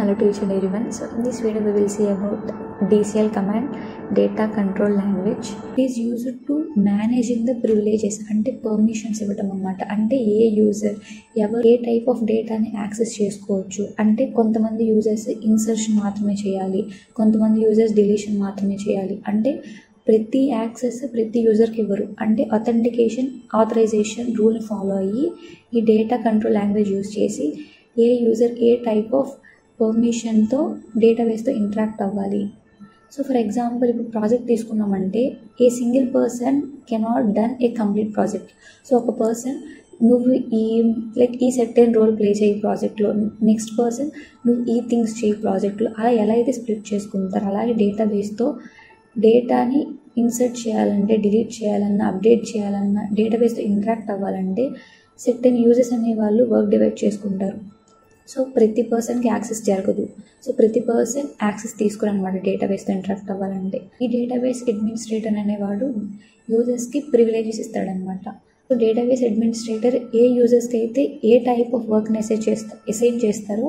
hello to each and everyone. So in this video we will see about DCL command, data control language. It is used to managing the privileges అంటే permissions ఇవ్వటం అన్నమాట. అంటే ఏ user ఎవరు ఏ type of డేటాని access చేసుకోవచ్చు అంటే కొంతమంది users insertion మాత్రమే చేయాలి, కొంతమంది యూజర్స్ డిలీషన్ మాత్రమే చేయాలి. అంటే ప్రతి యాక్సెస్ ప్రతి యూజర్కి ఇవ్వరు. అంటే అథెంటికేషన్ ఆథరైజేషన్ రూల్ని ఫాలో అయ్యి ఈ డేటా కంట్రోల్ లాంగ్వేజ్ యూజ్ చేసి a user a type of పర్మిషన్తో డేటాబేస్తో ఇంటరాక్ట్ అవ్వాలి. సో ఫర్ ఎగ్జాంపుల్ ఇప్పుడు ప్రాజెక్ట్ తీసుకున్నామంటే a single person cannot done a complete project. So ఒక పర్సన్ నువ్వు ఈ సెర్టైన్ రోల్ ప్లే చేయి ప్రాజెక్ట్లో, నెక్స్ట్ పర్సన్ నువ్వు ఈ థింగ్స్ చేయి ప్రాజెక్ట్లో, అలా ఎలా అయితే స్ప్లిట్ చేసుకుంటారు అలాగే డేటాబేస్తో డేటాని ఇన్సర్ట్ చేయాలంటే, డిలీట్ చేయాలన్నా, అప్డేట్ చేయాలన్నా, డేటాబేస్తో ఇంటరాక్ట్ అవ్వాలంటే సెర్టైన్ యూజర్స్ అనేవాళ్ళు వర్క్ డివైడ్ చేసుకుంటారు. సో ప్రతి పర్సన్కి యాక్సెస్ జరగదు. సో ప్రతి పర్సన్ యాక్సెస్ తీసుకుని అనమాట డేటాబేస్తో ఇంటరాక్ట్ అవ్వాలంటే. ఈ డేటాబేస్ అడ్మినిస్ట్రేటర్ అనేవాడు యూజర్స్కి ప్రివిలేజెస్ ఇస్తాడనమాట. సో డేటాబేస్ అడ్మినిస్ట్రేటర్ ఏ యూజర్స్కి అయితే ఏ టైప్ ఆఫ్ వర్క్ని అసైన్ చేస్తారో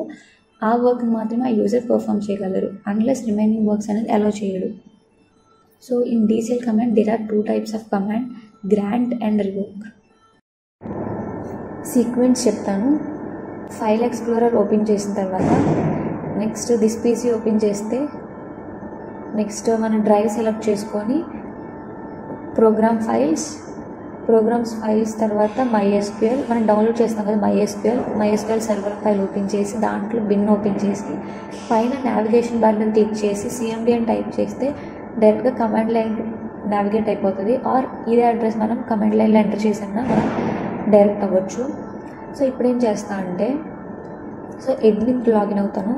ఆ వర్క్ని మాత్రమే ఆ యూజర్ పర్ఫామ్ చేయగలరు, అన్లెస్ రిమైనింగ్ వర్క్స్ అనేది అలో చేయడు. So in DCL command there are two types of command, grant and revoke. Sequence చెప్తాను. ఫైల్ ఎక్స్ప్లోరర్ ఓపెన్ చేసిన తర్వాత నెక్స్ట్ దిస్ పీసీ ఓపెన్ చేస్తే నెక్స్ట్ మన డ్రైవ్ సెలెక్ట్ చేసుకొని ప్రోగ్రామ్స్ ఫైల్స్ తర్వాత MySQL మనం డౌన్లోడ్ చేస్తాం కదా MySQL సర్వర్ ఫైల్ ఓపెన్ చేసి దాంట్లో బిన్ ఓపెన్ చేసి పైన నావిగేషన్ బార్ మీద క్లిక్ చేసి CMD అని టైప్ చేస్తే డైరెక్ట్గా కమాండ్ లైన్ నావిగేట్ అయిపోతుంది. ఆర్ ఇదే అడ్రస్ మనం కమాండ్ లైన్లో ఎంటర్ చేసినా మనం డైరెక్ట్ అవ్వచ్చు. సో ఇప్పుడు ఏం చేస్తా అంటే అడ్మిన్కి లాగిన్ అవుతాను.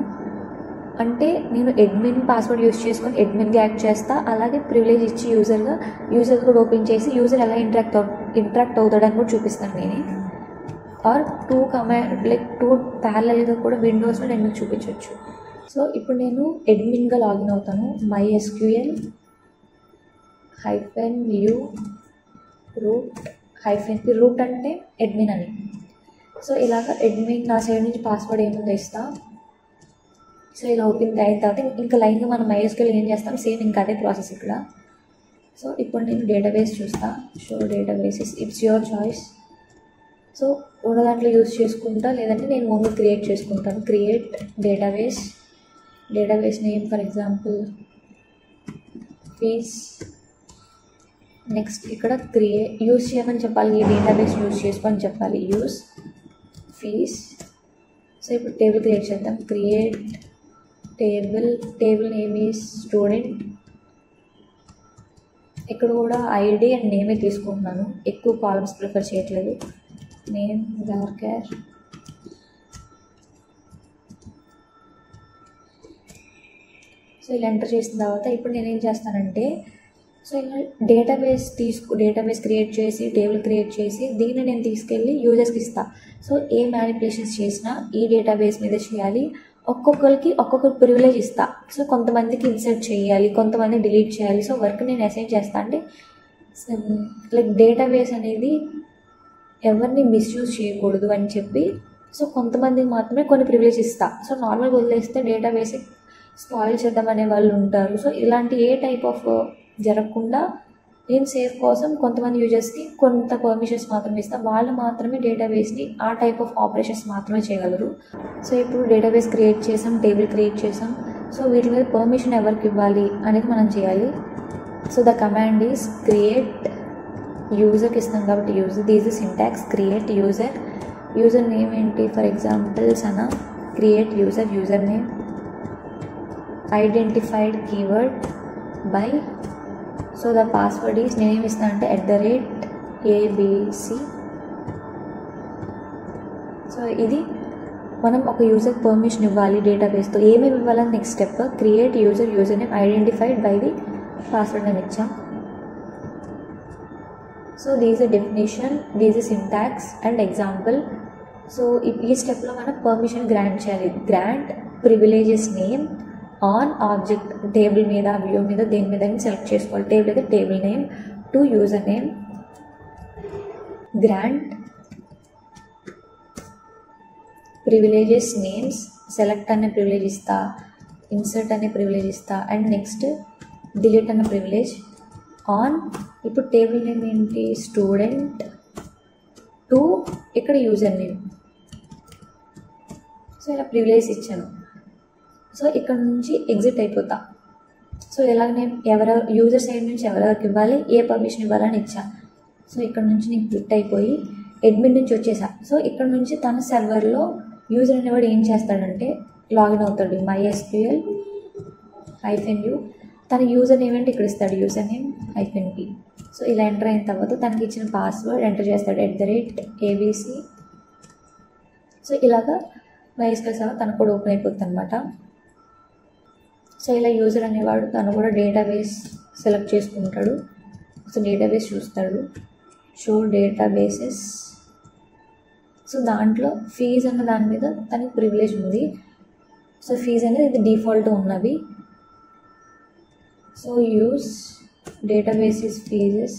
అంటే నేను అడ్మిన్ పాస్వర్డ్ యూజ్ చేసుకొని అడ్మిన్గా యాక్ట్ చేస్తా, అలాగే ప్రివిలేజ్ ఇచ్చి యూజర్ కూడా ఓపెన్ చేసి యూజర్ ఎలా ఇంటరాక్ట్ అవుతాడని కూడా చూపిస్తాను నేను. ఆర్ టూ ప్యారలల్గా కూడా విండోస్లో నేను మీకు చూపించవచ్చు. సో ఇప్పుడు నేను అడ్మిన్గా లాగిన్ అవుతాను. MySQL -u రూట్ అంటే అడ్మిన్ అని. సో ఇలాగ అడ్మిన్ నా సైడ్ నుంచి పాస్వర్డ్ ఏముందో ఇస్తా. సో ఇలా ఓపెన్ అయిన తర్వాత ఇంకా లైన్గా మనం MySQL ఏం చేస్తాం సేమ్ ఇంకా అదే ప్రాసెస్ ఇక్కడ. సో ఇప్పుడు నేను డేటాబేస్ చూస్తా. Show databases it's your choice. So ఉన్న దాంట్లో యూజ్ చేసుకుంటా, లేదంటే నేను ఓన్లీ క్రియేట్ చేసుకుంటాను. Create database name for example fees. Next ఇక్కడ యూజ్ చేయమని చెప్పాలి, ఈ డేటాబేస్ యూజ్ చేసుకొని చెప్పాలి, యూజ్ ఫీస్. సో ఇప్పుడు టేబుల్ క్రియేట్ చేద్దాం. Create table name is student. ఇక్కడ కూడా ఐడి అండ్ నేమే తీసుకుంటున్నాను, ఎక్కువ కాలమ్స్ ప్రిఫర్ చేయట్లేదు. Name varchar. సో ఇలా ఎంటర్ చేసిన తర్వాత ఇప్పుడు నేనేం చేస్తానంటే సో ఇలా డేటాబేస్ క్రియేట్ చేసి టేబుల్ క్రియేట్ చేసి దీన్ని నేను తీసుకెళ్ళి యూజర్స్కి ఇస్తాను. సో ఏ మ్యానిపులేషన్స్ చేసినా ఈ డేటాబేస్ మీద చేయాలి, ఒక్కొక్కరికి ఒక్కొక్క ప్రివిలేజ్ ఇస్తా. సో కొంతమందికి ఇన్సర్ట్ చేయాలి, కొంతమంది డిలీట్ చేయాలి. సో వర్క్ నేను అసైన్ చేస్తా. అంటే లైక్ డేటాబేస్ అనేది ఎవరిని మిస్యూజ్ చేయకూడదు అని చెప్పి సో కొంతమందికి మాత్రమే కొన్ని ప్రివిలేజ్ ఇస్తా. సో నార్మల్గా వదిలేస్తే డేటాబేస్ స్పాయిల్ చేద్దాం అనే వాళ్ళు ఉంటారు. సో ఇలాంటి ఏ టైప్ ఆఫ్ జరగకుండా నేను సేఫ్ కోసం కొంతమంది యూజర్స్కి కొంత పర్మిషన్స్ మాత్రమే ఇస్తాను, వాళ్ళు మాత్రమే డేటాబేస్ని ఆ టైప్ ఆఫ్ ఆపరేషన్స్ మాత్రమే చేయగలరు. సో ఇప్పుడు డేటాబేస్ క్రియేట్ చేసాం, టేబుల్ క్రియేట్ చేసాం. సో వీటి మీద పర్మిషన్ ఎవరికి ఇవ్వాలి అనేది మనం చేయాలి. So the command is create యూజర్కి ఇస్తాం కాబట్టి these syntax create user name ఏంటి for example Sana. Create user name identified keyword by. So the password is నేనేమి ఇస్తాను అంటే @abc. సో ఇది మనం ఒక యూజర్ పర్మిషన్ ఇవ్వాలి డేటాబేస్తో. ఏమేమి ఇవ్వాలని next step create user name identified by the password అని ఇచ్చాం. So these definition, these syntax and example. So ఈ స్టెప్లో మనం పర్మిషన్ గ్రాంట్ చేయాలి. Grant privileges name on object table మీద వ్యూ మీద దేని మీద సెలెక్ట్ చేసుకోవాలి. టేబుల్ అయితే table name to user name. Grant privileges names select అనే ప్రివిలేజ్ ఇస్తా, ఇన్సర్ట్ అనే ప్రివిలేజ్ ఇస్తా, అండ్ నెక్స్ట్ డిలీట్ అనే ప్రివిలేజ్ ఆన్. ఇప్పుడు టేబుల్ నేమ్ ఏంటి, స్టూడెంట్ టు ఇక్కడ యూజర్ నేమ్. సో ఇలా ప్రివిలేజ్ ఇచ్చాను. సో ఇక్కడ నుంచి ఎగ్జిట్ అయిపోతా. సో ఇలాగ నేను ఎవరెవరు యూజర్ సైడ్ నుంచి ఎవరెవరికి ఇవ్వాలి, ఏ పర్మిషన్ ఇవ్వాలని ఇచ్చా. సో ఇక్కడ నుంచి నేను క్విట్ అయిపోయి అడ్మిన్ నుంచి వచ్చేసా. సో ఇక్కడ నుంచి తన సర్వర్లో యూజర్ అనేవాడు ఏం చేస్తాడంటే లాగిన్ అవుతాడు, MySQL-u. తన యూజర్ నేమ్ అంటే ఇక్కడ ఇస్తాడు, యూజర్ నేమ్ -p. సో ఇలా ఎంటర్ అయిన తర్వాత తనకి ఇచ్చిన పాస్వర్డ్ ఎంటర్ చేస్తాడు, @abc. సో ఇలాగా MySQL సర్వర్ తనకు కూడా ఓపెన్ అయిపోతుంది అనమాట. సో ఇలా యూజర్ అనేవాడు తను కూడా డేటాబేస్ సెలెక్ట్ చేసుకుంటాడు. సో డేటాబేస్ చూస్తాడు, షో డేటాబేసెస్. సో దాంట్లో ఫీజ్ అన్న దాని మీద తనకి ప్రివిలేజ్ ఉంది. సో ఫీజ్ అనేది ఇది డిఫాల్ట్ ఉన్నవి. So use databases fees.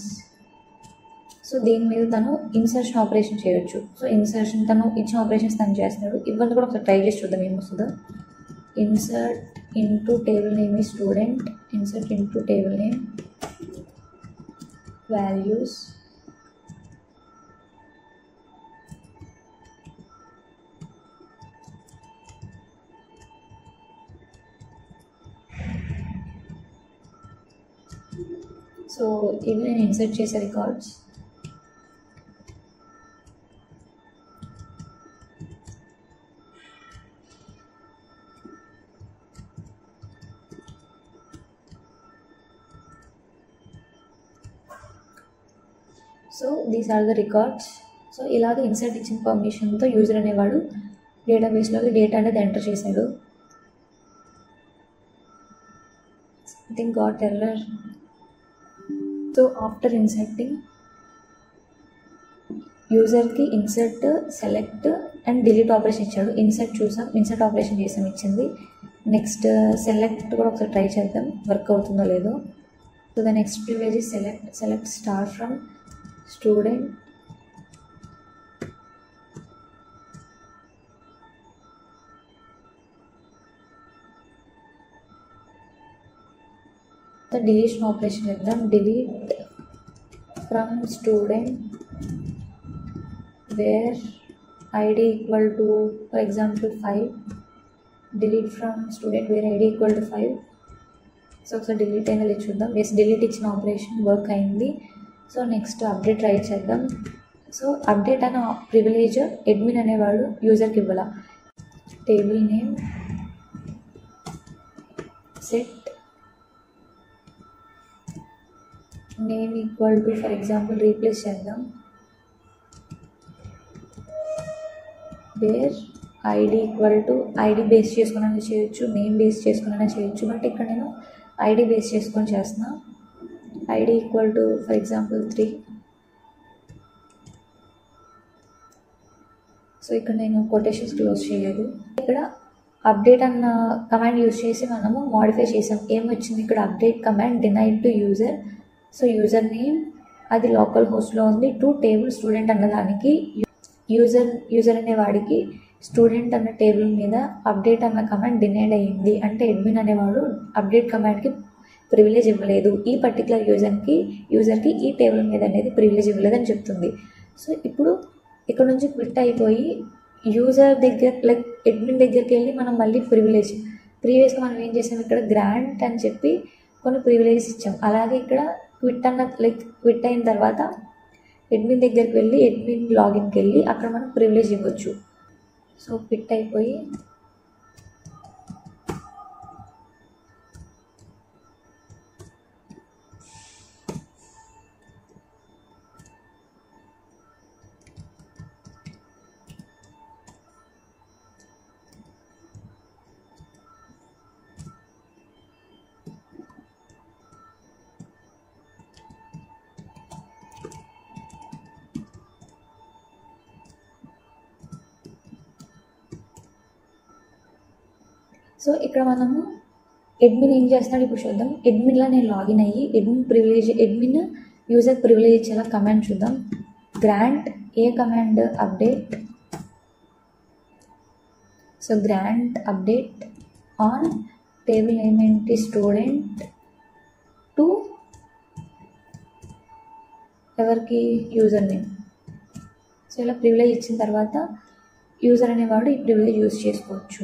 So దీని మీద తను ఇన్సర్షన్ ఆపరేషన్ చేయొచ్చు. సో ఇన్సర్షన్ తను ఇచ్చిన ఆపరేషన్స్ తను చేస్తాడు. ఇవన్నీ కూడా ఒకసారి ట్రై చేసి చూద్దాం ఏమొస్తుందో. ఇన్సర్ట్ ఇంటూ టేబుల్ నేమ్ ఈ student, insert into table name values. So ఇవి నేను ఇన్సర్ట్ చేసే records. So these are the records. So ఇలాగ ఇన్సర్ట్ ఇచ్చిన పర్మిషన్తో యూజర్ అనేవాడు డేటాబేస్లోకి డేటా అనేది ఎంటర్ చేశాడు. I think got error. So after inserting యూజర్కి insert, select and delete operation ఇచ్చాడు. ఇన్సర్ట్ చూసాం, ఇన్సర్ట్ ఆపరేషన్ చేసాం, ఇచ్చింది. నెక్స్ట్ సెలెక్ట్ కూడా ఒకసారి ట్రై చేద్దాం వర్క్ అవుతుందో లేదో. So the next privilege is select star from student. the deletion operation చేద్దాం. delete from student where id equal to for example 5. delete from student where id equal to 5. So ఒకసారి delete అయినా చూద్దాం. Yes, delete ఇచ్చిన operation work అయింది. So next update try చేద్దాం. So update అనే privilege admin అనేవాడు యూజర్కి ఇవ్వాల. Table name set name equal to for example replace చేద్దాం, where ID equal to ID base చేసుకుని చేయొచ్చు, నేమ్ బేస్ చేసుకుని చేయొచ్చు. బట్ ఇక్కడ నేను ఐడి బేస్ చేసుకొని చేస్తున్నా. ID equal to for example 3. So ఇక్కడ నేను కొటేషన్స్ క్లోజ్ చేయలేదు. ఇక్కడ అప్డేట్ అన్న కమాండ్ యూజ్ చేసి మనము మోడిఫై చేసాం. ఏమొచ్చింది ఇక్కడ, update command denied to user. So user name అది లోకల్ హోస్ట్లో ఉంది, టు టేబుల్ స్టూడెంట్ అన్నదానికి యూజర్ అనే వాడికి స్టూడెంట్ అన్న టేబుల్ మీద అప్డేట్ అన్న కమాండ్ డినైడ్ అయ్యింది. అంటే అడ్మిన్ అనేవాడు అప్డేట్ కమాండ్కి ప్రివిలేజ్ ఇవ్వలేదు, ఈ పర్టికులర్ యూజర్కి ఈ టేబుల్ మీద అనేది ప్రివిలేజ్ ఇవ్వలేదు అని చెప్తుంది. సో ఇప్పుడు ఇక్కడ నుంచి క్విట్ అయిపోయి యూజర్ దగ్గర లైక్ అడ్మిన్ దగ్గరికి వెళ్ళి మనం మళ్ళీ ప్రీవియస్గా మనం ఏం చేసాం, ఇక్కడ గ్రాంట్ అని చెప్పి కొన్ని ప్రివిలేజెస్ ఇచ్చాం. అలాగే ఇక్కడ క్విట్ అయిన తర్వాత అడ్మిన్ దగ్గరికి వెళ్ళి అడ్మిన్ లాగిన్కి వెళ్ళి అక్కడ మనం ప్రివిలేజ్ ఇవ్వచ్చు. సో క్విట్ అయిపోయి సో ఇక్కడ మనము అడ్మిన్ ఏం చేస్తున్నాడు ఇప్పుడు చూద్దాం. అడ్మిన్లో నేను లాగిన్ అయ్యి అడ్మిన్ యూజర్ ప్రివిలేజ్ ఇచ్చేలా కమాండ్ చూద్దాం. Grant A command, update so grant update on table name ఏంటి స్టూడెంట్ టు ఎవరికి యూజర్ నేమ్. సో ఇలా ప్రివిలేజ్ ఇచ్చిన తర్వాత యూజర్ అనేవాడు ఈ ప్రివిలేజ్ యూజ్ చేసుకోవచ్చు.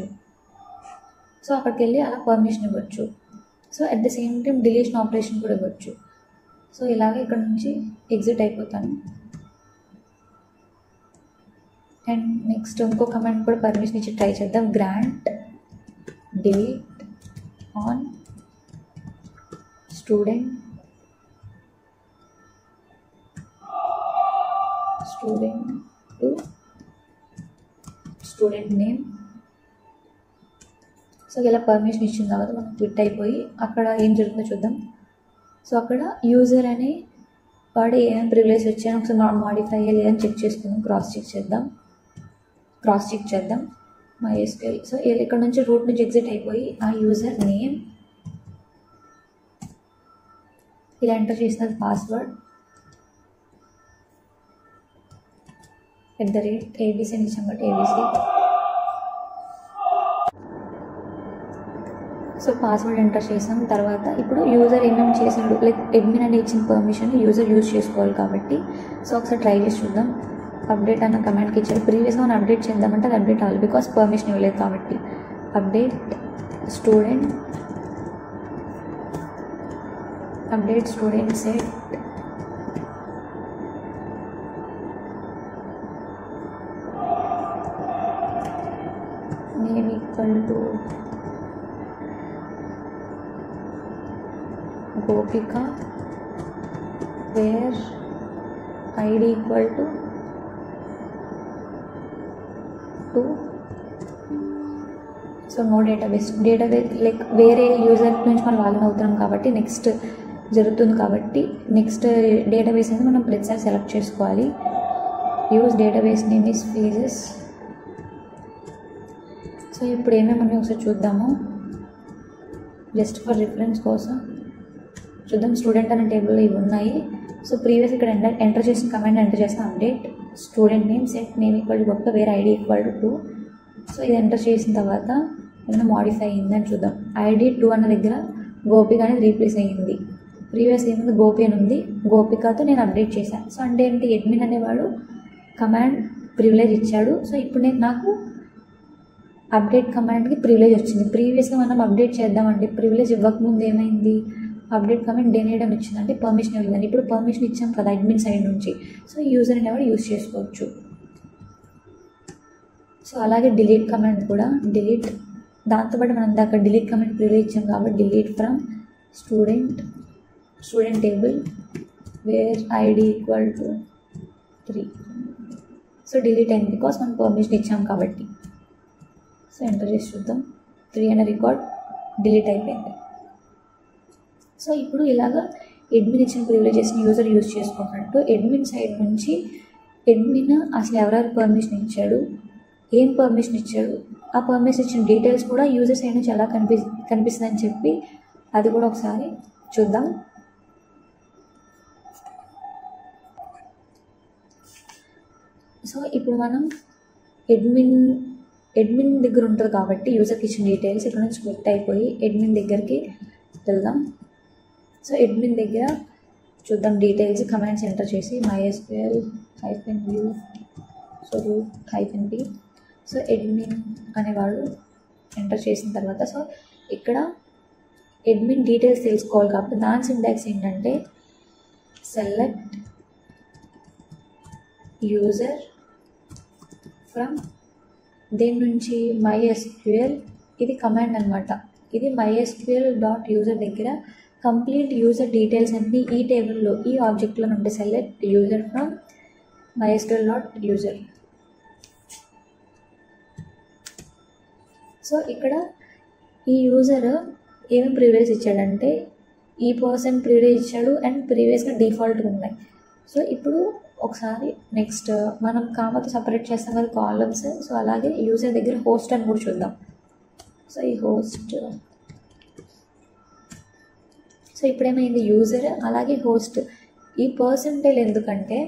సో అక్కడికి వెళ్ళి అలా పర్మిషన్ ఇవ్వచ్చు. So at the same time deletion operation కూడా ఇవ్వచ్చు. సో ఇలాగే ఇక్కడ నుంచి ఎగ్జిట్ అయిపోతాను. అండ్ నెక్స్ట్ ఇంకో కమాండ్ కూడా పర్మిషన్ ఇచ్చి ట్రై చేద్దాం. Grant delete on student to student name. So ఇలా పర్మిషన్ ఇచ్చిన తర్వాత మనం క్విట్ అయిపోయి అక్కడ ఏం జరుగుతుందో చూద్దాం. సో అక్కడ యూజర్ అనే వాడు ఏమైనా ప్రివిలేజ్ వచ్చాయని ఒకసారి మాడిఫై అయ్యేదని చెక్ చేసుకుందాం. క్రాస్ చెక్ చేద్దాం MySQL. సో ఇక్కడ నుంచి రూట్ నుంచి ఎగ్జిట్ అయిపోయి ఆ యూజర్ నేమ్ ఇలా ఎంటర్ చేసినది పాస్వర్డ్ @ABC అని ఇచ్చాం but ABC. So password enter చేసాం తర్వాత ఇప్పుడు యూజర్ ఏమేమి చేసాడు, లైక్ అడ్మిన్ అని ఇచ్చిన పర్మిషన్ యూజర్ యూజ్ చేసుకోవాలి కాబట్టి. సో ఒకసారి ట్రై చేసి చూద్దాం. అప్డేట్ అన్న కమాండ్కి ఇచ్చాడు. ప్రీవియస్గా మనం అప్డేట్ చేద్దామంటే అది అప్డేట్ అవ్వాలి బికాస్ పర్మిషన్ ఇవ్వలేదు కాబట్టి. Update student set name equal to Gopika where ID equal to 2. So no database like వేరే యూజర్ నుంచి మనం లాగిన్ అవుతున్నాం కాబట్టి నెక్స్ట్ జరుగుతుంది కాబట్టి నెక్స్ట్ డేటాబేస్ అనేది మనం ప్రతిసారి సెలెక్ట్ చేసుకోవాలి. Use database name is fees. So ఇప్పుడు ఏమేమి ఒకసారి చూద్దాము జస్ట్ ఫర్ రిఫరెన్స్ కోసం చూద్దాం. స్టూడెంట్ అనే టేబుల్లో ఇవి ఉన్నాయి. సో ప్రీవియస్ ఇక్కడ ఎంటర్ చేసిన కమాండ్ ఎంటర్ చేసిన update student name set name equal to గొప్ప వేరే ID ఈక్వల్ టు 2. సో ఇది ఎంటర్ చేసిన తర్వాత ఏమైనా మాడిఫై అయ్యిందని చూద్దాం. ID 2 అన్న దగ్గర గోపిక అనేది రీప్లేస్ అయ్యింది. ప్రీవియస్ ఏముంది గోపి అని ఉంది, గోపికతో నేను అప్డేట్ చేశాను. సో అంటే ఏంటి అడ్మిన్ అనేవాడు కమాండ్ ప్రివిలేజ్ ఇచ్చాడు. సో ఇప్పుడు నాకు అప్డేట్ కమాండ్కి ప్రివిలేజ్ వచ్చింది. ప్రీవియస్గా మనం అప్డేట్ చేద్దామండి, ప్రివిలేజ్ ఇవ్వకముందు ఏమైంది అప్డేట్ కమాండ్ డెనేడ్ అని వచ్చిందంటే పర్మిషన్ ఇవ్వలేదండి. ఇప్పుడు పర్మిషన్ ఇచ్చాం కదా అడ్మిన్ సైడ్ నుంచి. సో యూజర్ అనేవాడు యూజ్ చేసుకోవచ్చు. సో అలాగే డిలీట్ కమాండ్ కూడా డిలీట్ దాంతోపాటు మనం దాకా డిలీట్ కమాండ్ ప్రివిలేజ్ ఇచ్చాం కాబట్టి delete from student table wear ID equal to 3. So delete అయింది బికాస్ మనం పర్మిషన్ ఇచ్చాం కాబట్టి. సో ఎంటర్ చేసి చూద్దాం. 3 అనే రికార్డ్ డిలీట్ అయిపోయింది. సో ఇప్పుడు ఇలాగా అడ్మిన్ ఇచ్చిన ప్రివిలేజెస్ని యూజర్ యూజ్ చేసుకున్నట్టు అడ్మిన్ సైడ్ నుంచి అడ్మిన్ అసలు ఎవరెవరు పర్మిషన్ ఇచ్చాడు, ఏం పర్మిషన్ ఇచ్చాడు, ఆ పర్మిషన్ ఇచ్చిన డీటెయిల్స్ కూడా యూజర్ సైడ్ నుంచి ఎలా కనిపిస్తుందని చెప్పి అది కూడా ఒకసారి చూద్దాం. సో ఇప్పుడు మనం అడ్మిన్ దగ్గర ఉంటుంది కాబట్టి యూజర్కి ఇచ్చిన డీటెయిల్స్ ఇక్కడ నుంచి క్లిక్ అయిపోయి అడ్మిన్ దగ్గరికి వెళ్దాం. సో అడ్మిన్ దగ్గర చూద్దాం డీటెయిల్స్ కమాండ్స్ ఎంటర్ చేసి MySQL -u so -p. So admin అనేవాడు ఎంటర్ చేసిన తర్వాత సో ఇక్కడ అడ్మిన్ డీటెయిల్స్ తెలుసుకోవాలి కాబట్టి దాని సింటాక్స్ ఏంటంటే సెలెక్ట్ యూజర్ ఫ్రమ్ దీని నుంచి MySQL ఇది కమాండ్ అనమాట. ఇది MySQL.user దగ్గర కంప్లీట్ యూజర్ డీటెయిల్స్ అన్నీ ఈ టేబుల్లో ఈ ఆబ్జెక్ట్లో నుండి select user from MySQL.user. So ఇక్కడ ఈ యూజర్ ఏమేమి ప్రివిలేజ్ ఇచ్చాడంటే ఈ పర్సన్ ప్రివిలేజ్ ఇచ్చాడు అండ్ ప్రీవియస్గా డిఫాల్ట్గా ఉన్నాయి. సో ఇప్పుడు ఒకసారి నెక్స్ట్ మనం కామాతో సపరేట్ చేస్తాం కదా కాలమ్స్. సో అలాగే యూజర్ దగ్గర హోస్ట్ అని కూడా చూద్దాం. సో ఈ హోస్ట్ సో ఇప్పుడేమైంది యూజర్ అలాగే హోస్ట్ ఈ పర్సంటైల్ ఎందుకంటే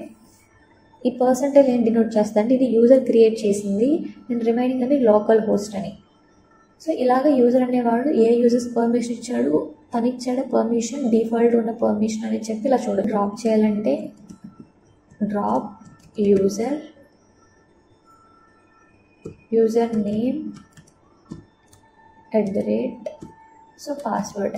ఈ పర్సంటేజ్ ఏం డినోట్ చేస్తా అంటే ఇది యూజర్ క్రియేట్ చేసింది, నేను రిమైనింగ్ అని లోకల్ హోస్ట్ అని. సో ఇలాగ యూజర్ అనేవాడు ఏ యూజర్స్ పర్మిషన్ ఇచ్చాడు, తను ఇచ్చాడు పర్మిషన్, డిఫాల్ట్ ఉన్న పర్మిషన్ అని చెప్పి ఇలా చూడండి. డ్రాప్ చేయాలంటే drop user name @ so password